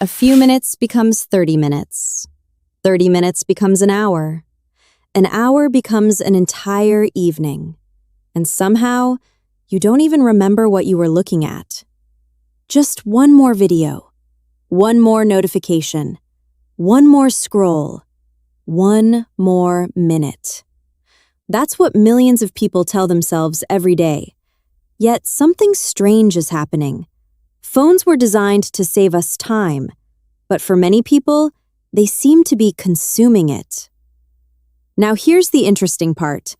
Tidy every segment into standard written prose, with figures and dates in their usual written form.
A few minutes becomes 30 minutes. 30 minutes becomes an hour. An hour becomes an entire evening. And somehow, you don't even remember what you were looking at. Just one more video, one more notification, one more scroll, one more minute. That's what millions of people tell themselves every day. Yet something strange is happening. Phones were designed to save us time, but for many people, they seem to be consuming it. Now here's the interesting part.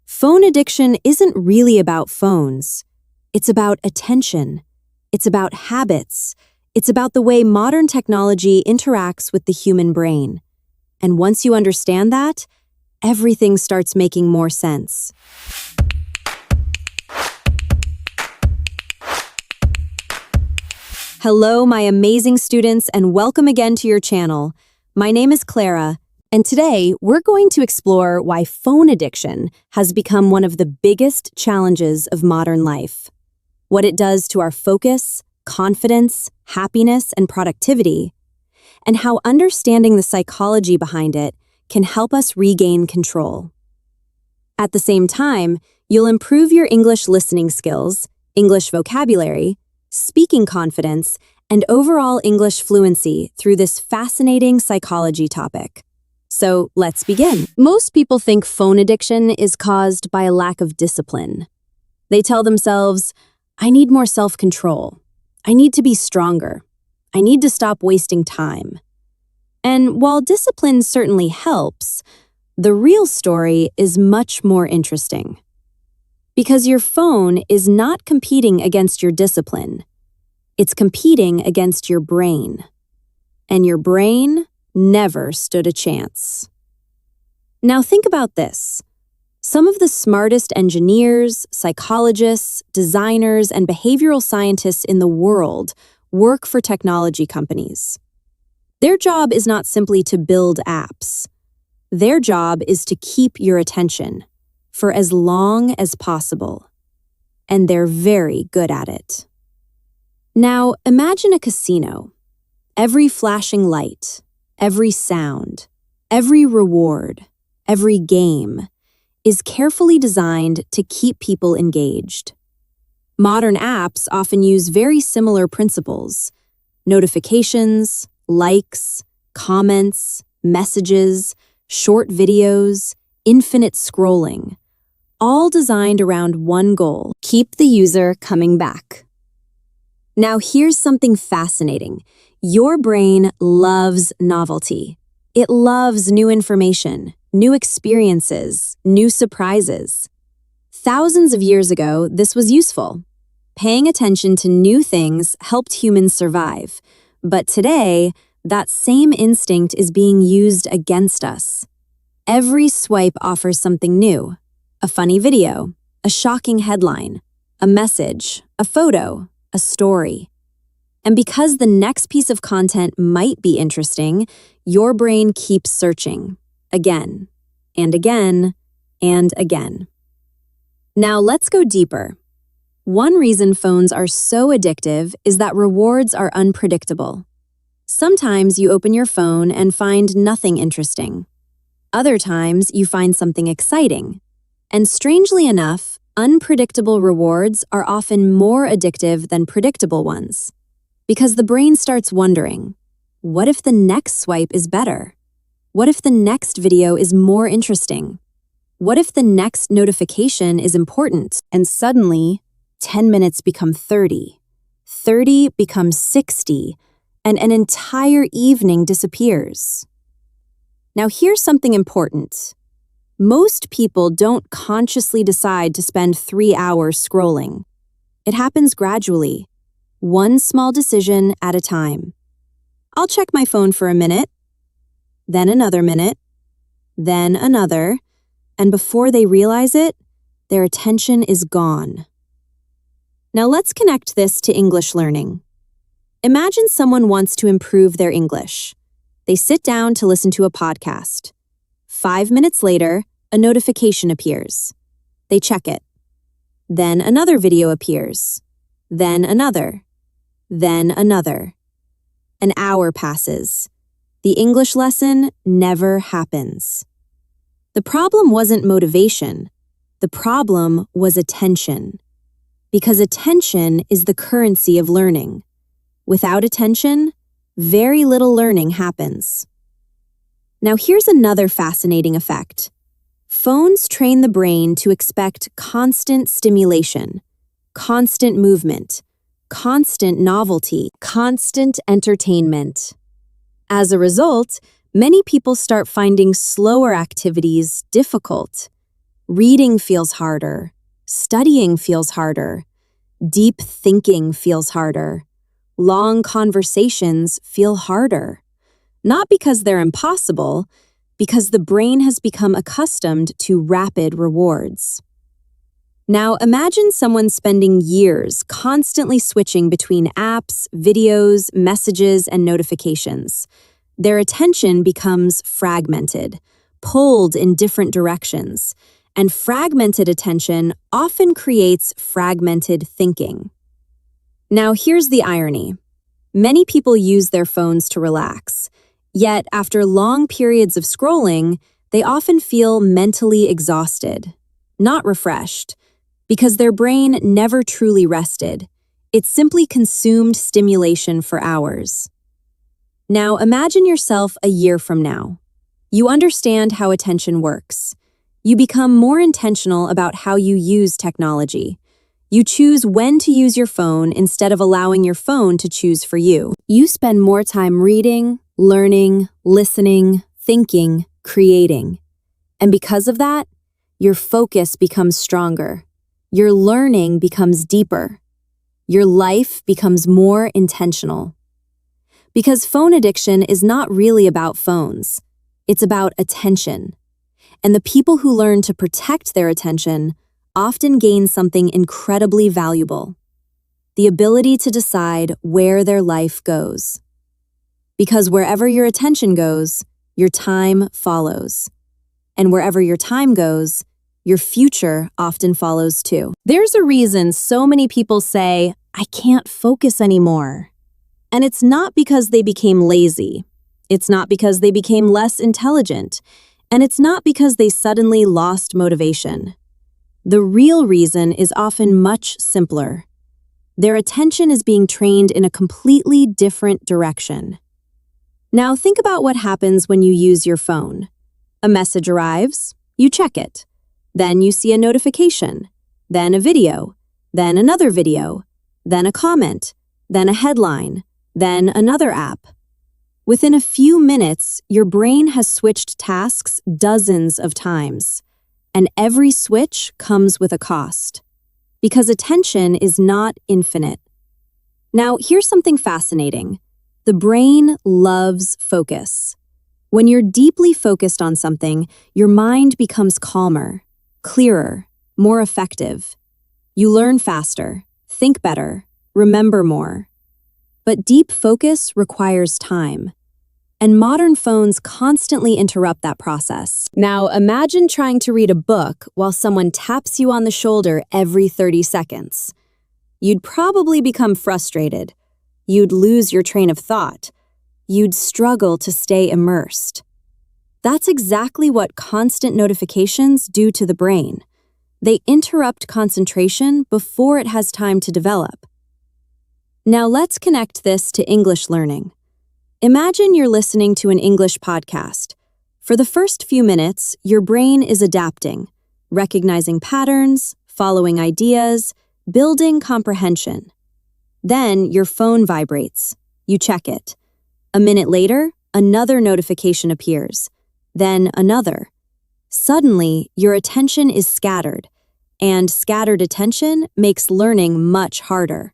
Phone addiction isn't really about phones. It's about attention. It's about habits. It's about the way modern technology interacts with the human brain. And once you understand that, everything starts making more sense. Hello, my amazing students, and welcome again to your channel. My name is Clara, and today we're going to explore why phone addiction has become one of the biggest challenges of modern life. What it does to our focus, confidence, happiness, and productivity, and how understanding the psychology behind it can help us regain control. At the same time, you'll improve your English listening skills, English vocabulary, speaking confidence, and overall English fluency through this fascinating psychology topic. So let's begin. Most people think phone addiction is caused by a lack of discipline. They tell themselves, I need more self-control. I need to be stronger. I need to stop wasting time. And while discipline certainly helps, the real story is much more interesting. Because your phone is not competing against your discipline. It's competing against your brain. And your brain never stood a chance. Now think about this. Some of the smartest engineers, psychologists, designers, and behavioral scientists in the world work for technology companies. Their job is not simply to build apps. Their job is to keep your attention for as long as possible. And they're very good at it. Now, imagine a casino. Every flashing light, every sound, every reward, every game is carefully designed to keep people engaged. Modern apps often use very similar principles: notifications, likes, comments, messages, short videos, infinite scrolling, all designed around one goal: keep the user coming back. Now here's something fascinating. Your brain loves novelty. It loves new information, new experiences, new surprises. Thousands of years ago, this was useful. Paying attention to new things helped humans survive. But today, that same instinct is being used against us. Every swipe offers something new: a funny video, a shocking headline, a message, a photo, a story. And because the next piece of content might be interesting, your brain keeps searching again and again and again. Now let's go deeper. One reason phones are so addictive is that rewards are unpredictable. Sometimes you open your phone and find nothing interesting. Other times you find something exciting. And strangely enough, unpredictable rewards are often more addictive than predictable ones. Because the brain starts wondering, what if the next swipe is better? What if the next video is more interesting? What if the next notification is important? And suddenly, 10 minutes become 30. 30 becomes 60, and an entire evening disappears. Now here's something important. Most people don't consciously decide to spend 3 hours scrolling. It happens gradually, one small decision at a time. I'll check my phone for a minute, then another minute, then another, and before they realize it, their attention is gone. Now let's connect this to English learning. Imagine someone wants to improve their English. They sit down to listen to a podcast. 5 minutes later, a notification appears. They check it. Then another video appears. Then another. Then another. An hour passes. The English lesson never happens. The problem wasn't motivation. The problem was attention. Because attention is the currency of learning. Without attention, very little learning happens. Now here's another fascinating effect. Phones train the brain to expect constant stimulation, constant movement, constant novelty, constant entertainment. As a result, many people start finding slower activities difficult. Reading feels harder, studying feels harder, deep thinking feels harder, long conversations feel harder. Not because they're impossible, because the brain has become accustomed to rapid rewards. Now imagine someone spending years constantly switching between apps, videos, messages, and notifications. Their attention becomes fragmented, pulled in different directions, and fragmented attention often creates fragmented thinking. Now here's the irony. Many people use their phones to relax. Yet, after long periods of scrolling, they often feel mentally exhausted, not refreshed, because their brain never truly rested. It simply consumed stimulation for hours. Now, imagine yourself a year from now. You understand how attention works. You become more intentional about how you use technology. You choose when to use your phone instead of allowing your phone to choose for you. You spend more time reading, learning, listening, thinking, creating. And because of that, your focus becomes stronger. Your learning becomes deeper. Your life becomes more intentional. Because phone addiction is not really about phones. It's about attention. And the people who learn to protect their attention often gain something incredibly valuable: the ability to decide where their life goes. Because wherever your attention goes, your time follows. And wherever your time goes, your future often follows too. There's a reason so many people say, "I can't focus anymore." And it's not because they became lazy. It's not because they became less intelligent. And it's not because they suddenly lost motivation. The real reason is often much simpler. Their attention is being trained in a completely different direction. Now think about what happens when you use your phone. A message arrives, you check it. Then you see a notification, then a video, then another video, then a comment, then a headline, then another app. Within a few minutes, your brain has switched tasks dozens of times, and every switch comes with a cost. Because attention is not infinite. Now, here's something fascinating. The brain loves focus. When you're deeply focused on something, your mind becomes calmer, clearer, more effective. You learn faster, think better, remember more. But deep focus requires time. And modern phones constantly interrupt that process. Now, imagine trying to read a book while someone taps you on the shoulder every 30 seconds. You'd probably become frustrated. You'd lose your train of thought. You'd struggle to stay immersed. That's exactly what constant notifications do to the brain. They interrupt concentration before it has time to develop. Now let's connect this to English learning. Imagine you're listening to an English podcast. For the first few minutes, your brain is adapting, recognizing patterns, following ideas, building comprehension. Then your phone vibrates. You check it. A minute later, another notification appears. Then another. Suddenly, your attention is scattered, and scattered attention makes learning much harder.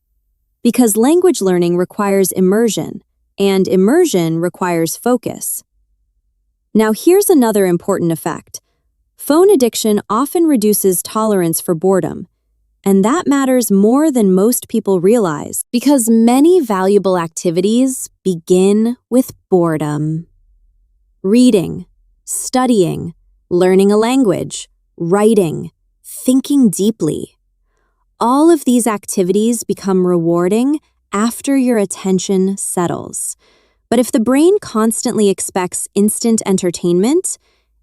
Because language learning requires immersion, and immersion requires focus. Now here's another important effect. Phone addiction often reduces tolerance for boredom, and that matters more than most people realize, because many valuable activities begin with boredom. Reading, studying, learning a language, writing, thinking deeply. All of these activities become rewarding after your attention settles. But if the brain constantly expects instant entertainment,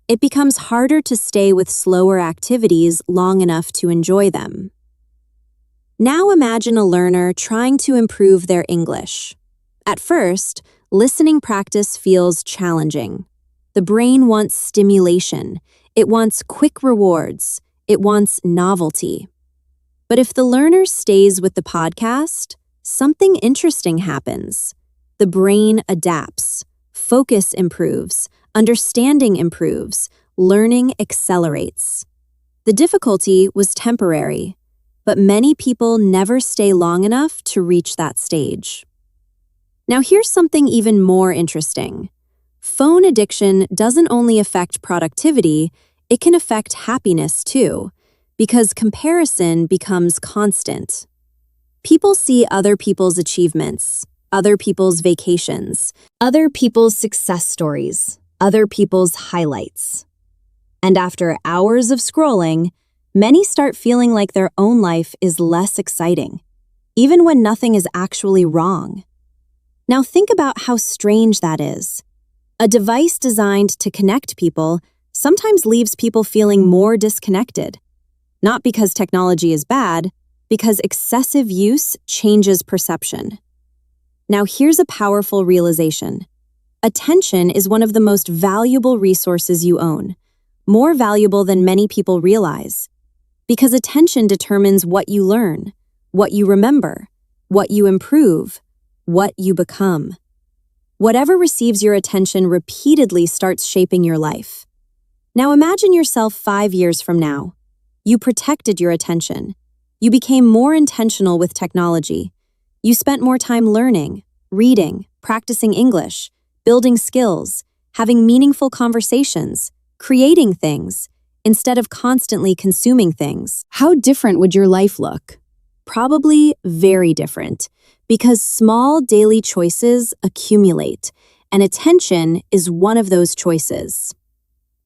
it becomes harder to stay with slower activities long enough to enjoy them. Now imagine a learner trying to improve their English. At first, listening practice feels challenging. The brain wants stimulation. It wants quick rewards. It wants novelty. But if the learner stays with the podcast, something interesting happens. The brain adapts. Focus improves. Understanding improves. Learning accelerates. The difficulty was temporary, but many people never stay long enough to reach that stage. Now here's something even more interesting. Phone addiction doesn't only affect productivity, it can affect happiness too, because comparison becomes constant. People see other people's achievements, other people's vacations, other people's success stories, other people's highlights. And after hours of scrolling, many start feeling like their own life is less exciting, even when nothing is actually wrong. Now think about how strange that is. A device designed to connect people sometimes leaves people feeling more disconnected. Not because technology is bad, because excessive use changes perception. Now here's a powerful realization. Attention is one of the most valuable resources you own, more valuable than many people realize. Because attention determines what you learn, what you remember, what you improve, what you become. Whatever receives your attention repeatedly starts shaping your life. Now imagine yourself 5 years from now. You protected your attention. You became more intentional with technology. You spent more time learning, reading, practicing English, building skills, having meaningful conversations, creating things, instead of constantly consuming things. How different would your life look? Probably very different, because small daily choices accumulate, and attention is one of those choices.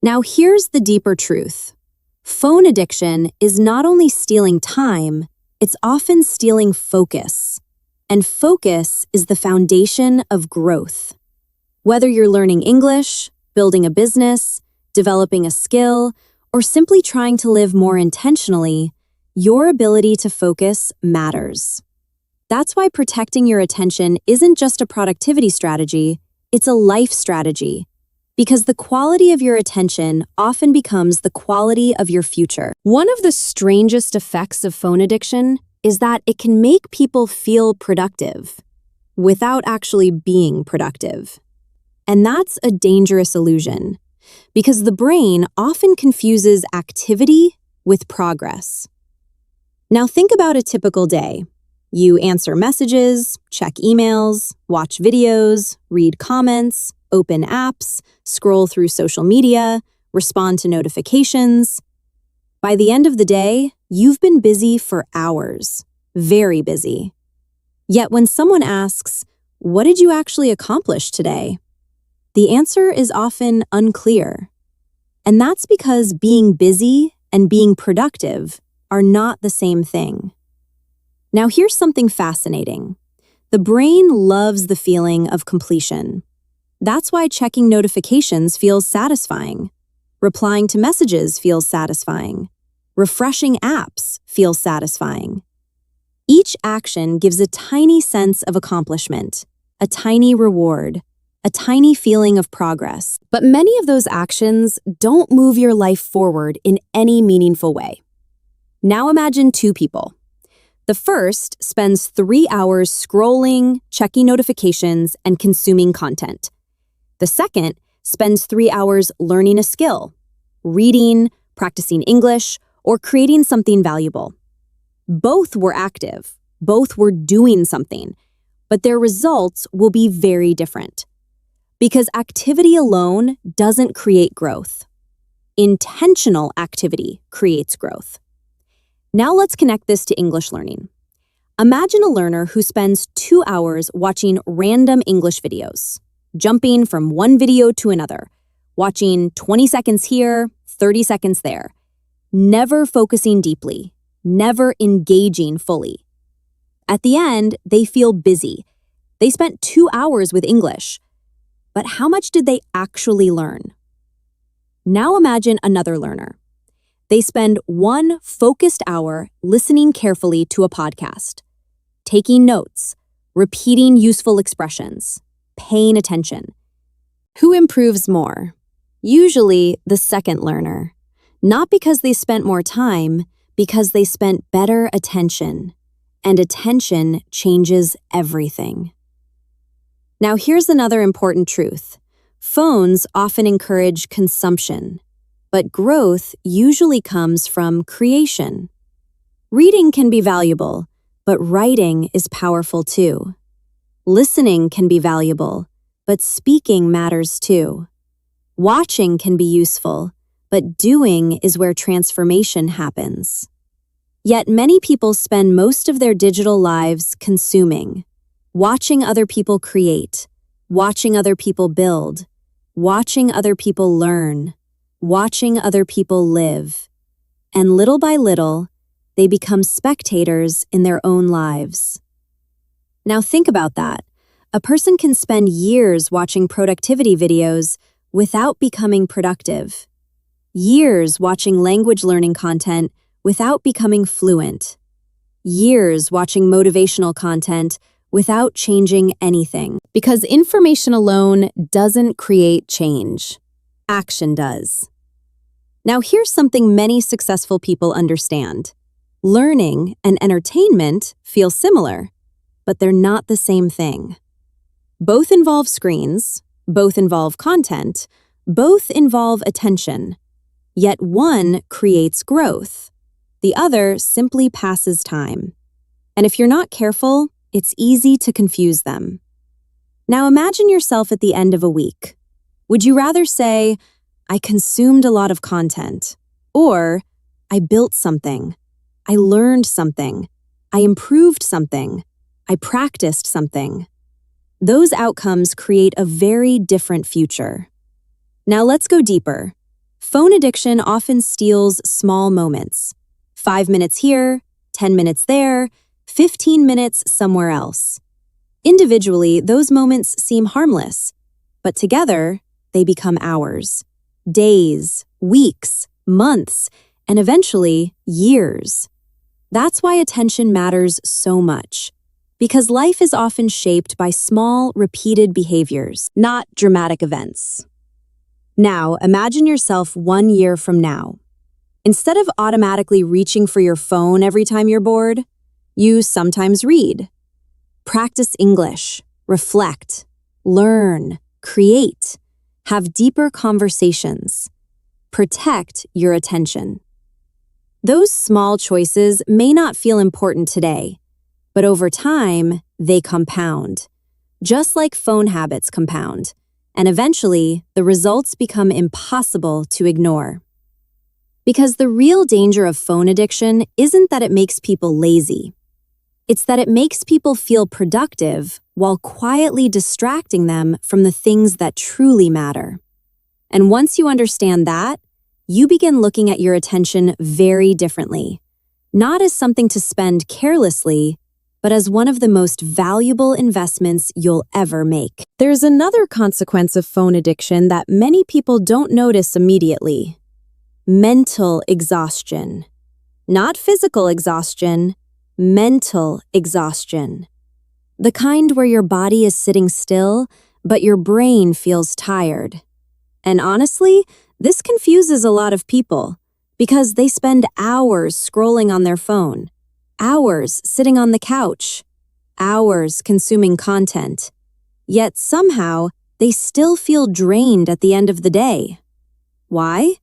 Now here's the deeper truth. Phone addiction is not only stealing time, it's often stealing focus. And focus is the foundation of growth. Whether you're learning English, building a business, developing a skill, or simply trying to live more intentionally, your ability to focus matters. That's why protecting your attention isn't just a productivity strategy, it's a life strategy. Because the quality of your attention often becomes the quality of your future. One of the strangest effects of phone addiction is that it can make people feel productive without actually being productive. And that's a dangerous illusion, because the brain often confuses activity with progress. Now think about a typical day. You answer messages, check emails, watch videos, read comments, open apps, scroll through social media, respond to notifications. By the end of the day, you've been busy for hours, very busy. Yet when someone asks, "What did you actually accomplish today?" the answer is often unclear. And that's because being busy and being productive are not the same thing. Now here's something fascinating. The brain loves the feeling of completion. That's why checking notifications feels satisfying. Replying to messages feels satisfying. Refreshing apps feels satisfying. Each action gives a tiny sense of accomplishment, a tiny reward, a tiny feeling of progress. But many of those actions don't move your life forward in any meaningful way. Now imagine two people. The first spends 3 hours scrolling, checking notifications, and consuming content. The second spends 3 hours learning a skill, reading, practicing English, or creating something valuable. Both were active, both were doing something, but their results will be very different. Because activity alone doesn't create growth. Intentional activity creates growth. Now let's connect this to English learning. Imagine a learner who spends 2 hours watching random English videos, jumping from one video to another, watching 20 seconds here, 30 seconds there, never focusing deeply, never engaging fully. At the end, they feel busy. They spent 2 hours with English, but how much did they actually learn? Now imagine another learner. They spend 1 focused hour listening carefully to a podcast, taking notes, repeating useful expressions, paying attention. Who improves more? Usually the second learner. Not because they spent more time, because they spent better attention. And attention changes everything. Now here's another important truth. Phones often encourage consumption, but growth usually comes from creation. Reading can be valuable, but writing is powerful too. Listening can be valuable, but speaking matters too. Watching can be useful, but doing is where transformation happens. Yet many people spend most of their digital lives consuming, watching other people create, watching other people build, watching other people learn, watching other people live. And little by little, they become spectators in their own lives. Now think about that. A person can spend years watching productivity videos without becoming productive. Years watching language learning content without becoming fluent. Years watching motivational content without changing anything. Because information alone doesn't create change. Action does. Now here's something many successful people understand. Learning and entertainment feel similar, but they're not the same thing. Both involve screens, both involve content, both involve attention. Yet one creates growth. The other simply passes time. And if you're not careful, it's easy to confuse them. Now imagine yourself at the end of a week. Would you rather say, I consumed a lot of content, or I built something, I learned something, I improved something, I practiced something? Those outcomes create a very different future. Now let's go deeper. Phone addiction often steals small moments. 5 minutes here, 10 minutes there, 15 minutes somewhere else. Individually, those moments seem harmless, but together, they become hours, days, weeks, months, and eventually, years. That's why attention matters so much, because life is often shaped by small, repeated behaviors, not dramatic events. Now, imagine yourself 1 year from now. Instead of automatically reaching for your phone every time you're bored, you sometimes read. Practice English, reflect, learn, create, have deeper conversations. Protect your attention. Those small choices may not feel important today, but over time, they compound. Just like phone habits compound, and eventually, the results become impossible to ignore. Because the real danger of phone addiction isn't that it makes people lazy. It's that it makes people feel productive while quietly distracting them from the things that truly matter. And once you understand that, you begin looking at your attention very differently, not as something to spend carelessly, but as one of the most valuable investments you'll ever make. There's another consequence of phone addiction that many people don't notice immediately. Mental exhaustion. Not physical exhaustion, mental exhaustion. The kind where your body is sitting still, but your brain feels tired. And honestly, this confuses a lot of people because they spend hours scrolling on their phone, hours sitting on the couch, hours consuming content. Yet somehow, they still feel drained at the end of the day. Why?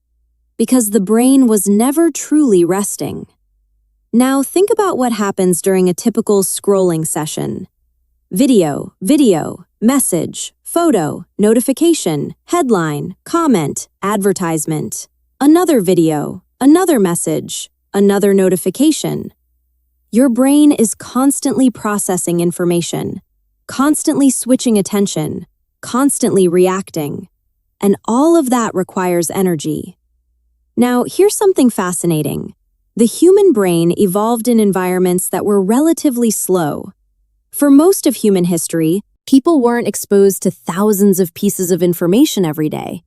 Because the brain was never truly resting. Now think about what happens during a typical scrolling session. Video, message, photo, notification, headline, comment, advertisement. Another video, another message, another notification. Your brain is constantly processing information, constantly switching attention, constantly reacting. And all of that requires energy. Now, here's something fascinating. The human brain evolved in environments that were relatively slow. For most of human history, People weren't exposed to thousands of pieces of information every day.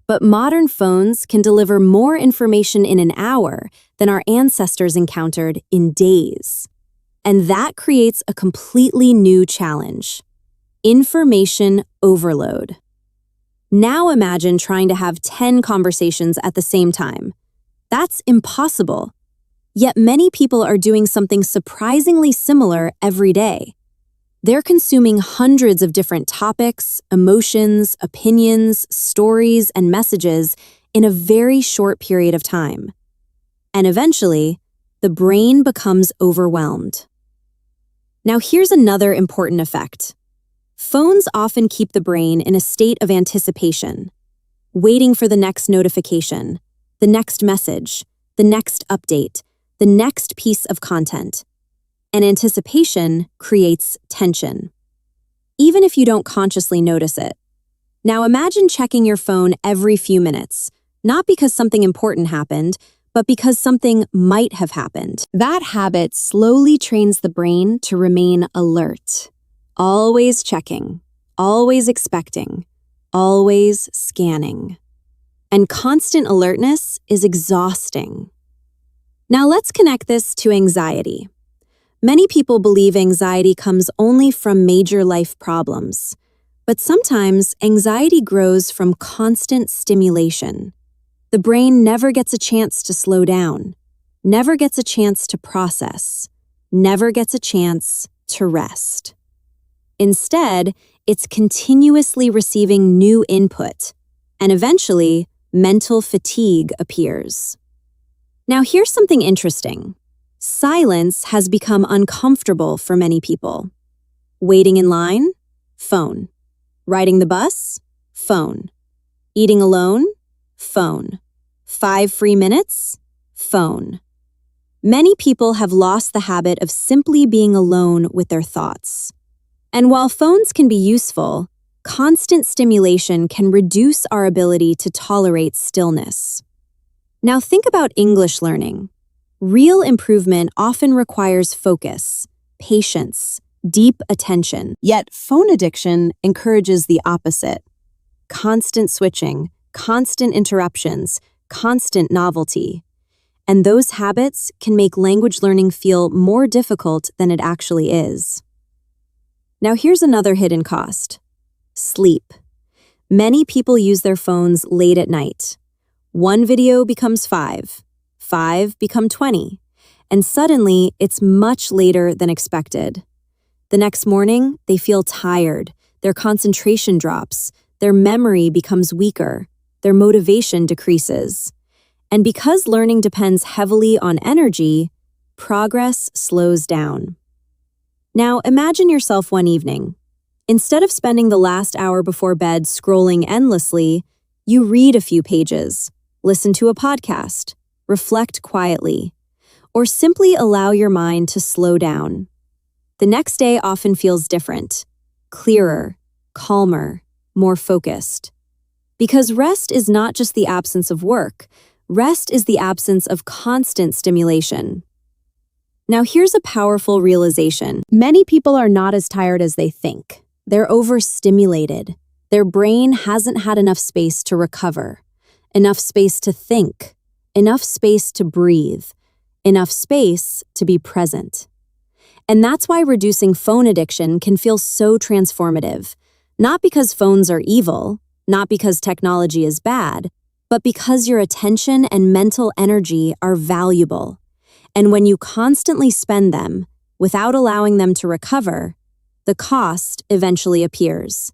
But modern phones can deliver more information in an hour than our ancestors encountered in days. And that creates a completely new challenge: information overload. Now imagine trying to have 10 conversations at the same time. That's impossible. Yet many people are doing something surprisingly similar every day. They're consuming hundreds of different topics, emotions, opinions, stories, and messages in a very short period of time. And eventually, the brain becomes overwhelmed. Now here's another important effect. Phones often keep the brain in a state of anticipation, waiting for the next notification, the next message, the next update, the next piece of content. And anticipation creates tension, even if you don't consciously notice it. Now imagine checking your phone every few minutes, not because something important happened, but because something might have happened. That habit slowly trains the brain to remain alert, always checking, always expecting, always scanning. And constant alertness is exhausting. Now let's connect this to anxiety. Many people believe anxiety comes only from major life problems, but sometimes anxiety grows from constant stimulation. The brain never gets a chance to slow down, never gets a chance to process, never gets a chance to rest. Instead, it's continuously receiving new input, and eventually, mental fatigue appears. Now here's something interesting. Silence has become uncomfortable for many people. Waiting in line? Phone. Riding the bus? Phone. Eating alone? Phone. 5 free minutes? Phone. Many people have lost the habit of simply being alone with their thoughts. And while phones can be useful, constant stimulation can reduce our ability to tolerate stillness. Now think about English learning. Real improvement often requires focus, patience, deep attention. Yet phone addiction encourages the opposite: constant switching, constant interruptions, constant novelty. And those habits can make language learning feel more difficult than it actually is. Now here's another hidden cost: sleep. Many people use their phones late at night. One video becomes 5 become 20, and suddenly it's much later than expected. The next morning, they feel tired, their concentration drops, their memory becomes weaker, their motivation decreases. And because learning depends heavily on energy, progress slows down. Now imagine yourself one evening. Instead of spending the last hour before bed scrolling endlessly, you read a few pages, listen to a podcast, reflect quietly, or simply allow your mind to slow down. The next day often feels different, clearer, calmer, more focused. Because rest is not just the absence of work, rest is the absence of constant stimulation. Now here's a powerful realization. Many people are not as tired as they think. They're overstimulated. Their brain hasn't had enough space to recover, enough space to think, enough space to breathe, enough space to be present. And that's why reducing phone addiction can feel so transformative, not because phones are evil, not because technology is bad, but because your attention and mental energy are valuable. And when you constantly spend them without allowing them to recover, the cost eventually appears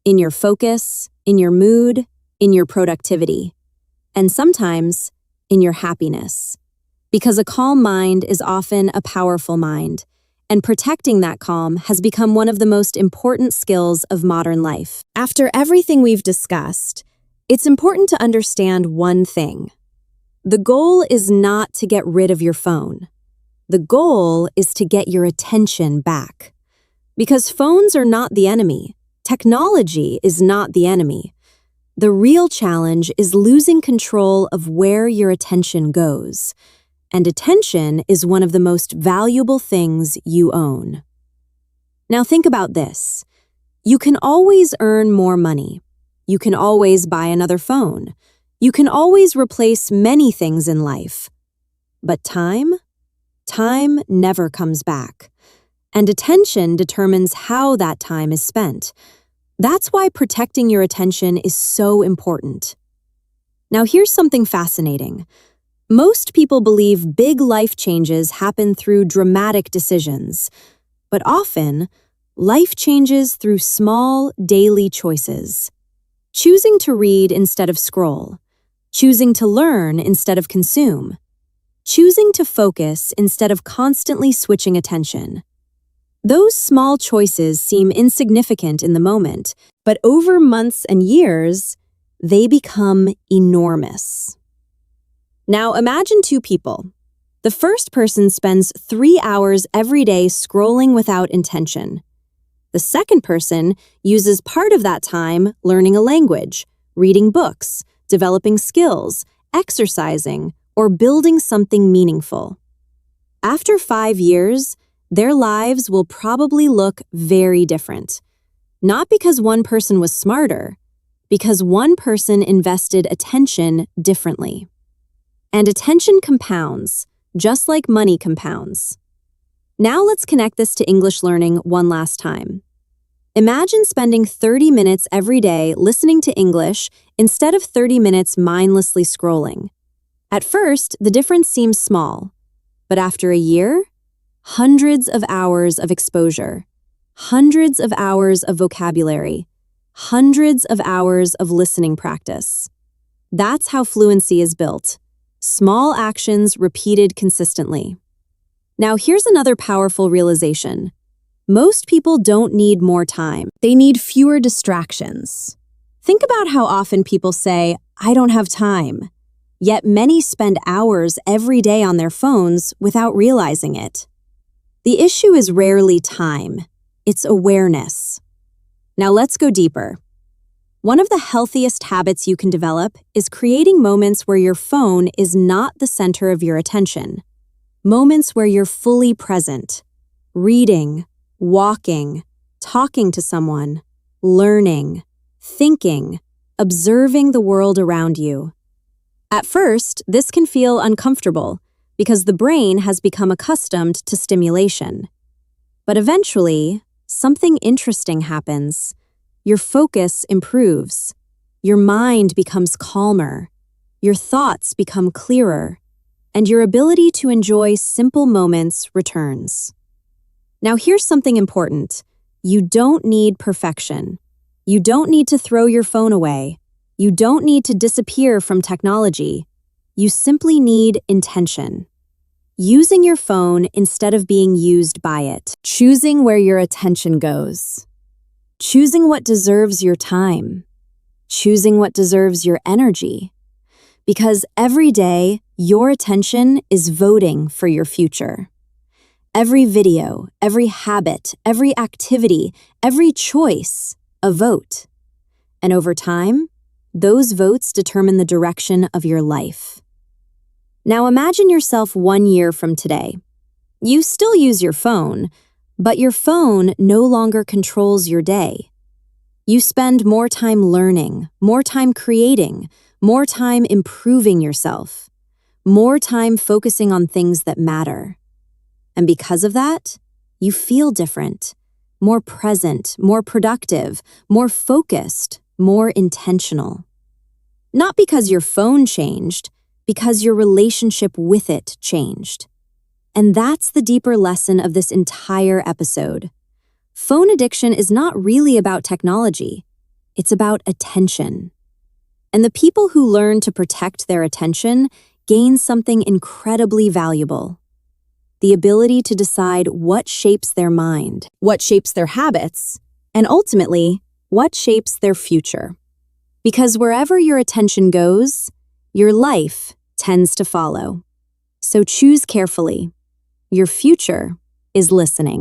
in your focus, in your mood, in your productivity, and sometimes in your happiness. Because a calm mind is often a powerful mind, and protecting that calm has become one of the most important skills of modern life. After everything we've discussed, it's important to understand one thing. The goal is not to get rid of your phone. The goal is to get your attention back. Because phones are not the enemy. Technology is not the enemy. The real challenge is losing control of where your attention goes. And attention is one of the most valuable things you own. Now think about this. You can always earn more money. You can always buy another phone. You can always replace many things in life. But time? Time never comes back. And attention determines how that time is spent. That's why protecting your attention is so important. Now here's something fascinating. Most people believe big life changes happen through dramatic decisions, but often, life changes through small, daily choices. Choosing to read instead of scroll. Choosing to learn instead of consume. Choosing to focus instead of constantly switching attention. Those small choices seem insignificant in the moment, but over months and years, they become enormous. Now imagine two people. The first person spends 3 hours every day scrolling without intention. The second person uses part of that time learning a language, reading books, developing skills, exercising, or building something meaningful. After 5 years, their lives will probably look very different. Not because one person was smarter, because one person invested attention differently. And attention compounds, just like money compounds. Now let's connect this to English learning one last time. Imagine spending 30 minutes every day listening to English instead of 30 minutes mindlessly scrolling. At first, the difference seems small, but after a year, hundreds of hours of exposure, hundreds of hours of vocabulary, hundreds of hours of listening practice. That's how fluency is built. Small actions repeated consistently. Now here's another powerful realization. Most people don't need more time. They need fewer distractions. Think about how often people say, "I don't have time." Yet many spend hours every day on their phones without realizing it. The issue is rarely time. It's awareness. Now let's go deeper. One of the healthiest habits you can develop is creating moments where your phone is not the center of your attention. Moments where you're fully present. Reading, walking, talking to someone, learning, thinking, observing the world around you. At first, this can feel uncomfortable because the brain has become accustomed to stimulation. But eventually, something interesting happens. Your focus improves. Your mind becomes calmer. Your thoughts become clearer. And your ability to enjoy simple moments returns. Now here's something important. You don't need perfection. You don't need to throw your phone away. You don't need to disappear from technology. You simply need intention. Using your phone instead of being used by it. Choosing where your attention goes. Choosing what deserves your time. Choosing what deserves your energy. Because every day, your attention is voting for your future. Every video, every habit, every activity, every choice, a vote. And over time, those votes determine the direction of your life. Now imagine yourself 1 year from today. You still use your phone, but your phone no longer controls your day. You spend more time learning, more time creating, more time improving yourself, more time focusing on things that matter. And because of that, you feel different, more present, more productive, more focused, more intentional. Not because your phone changed, because your relationship with it changed. And that's the deeper lesson of this entire episode. Phone addiction is not really about technology. It's about attention. And the people who learn to protect their attention gain something incredibly valuable. The ability to decide what shapes their mind, what shapes their habits, and ultimately, what shapes their future. Because wherever your attention goes, your life tends to follow. So choose carefully. Your future is listening.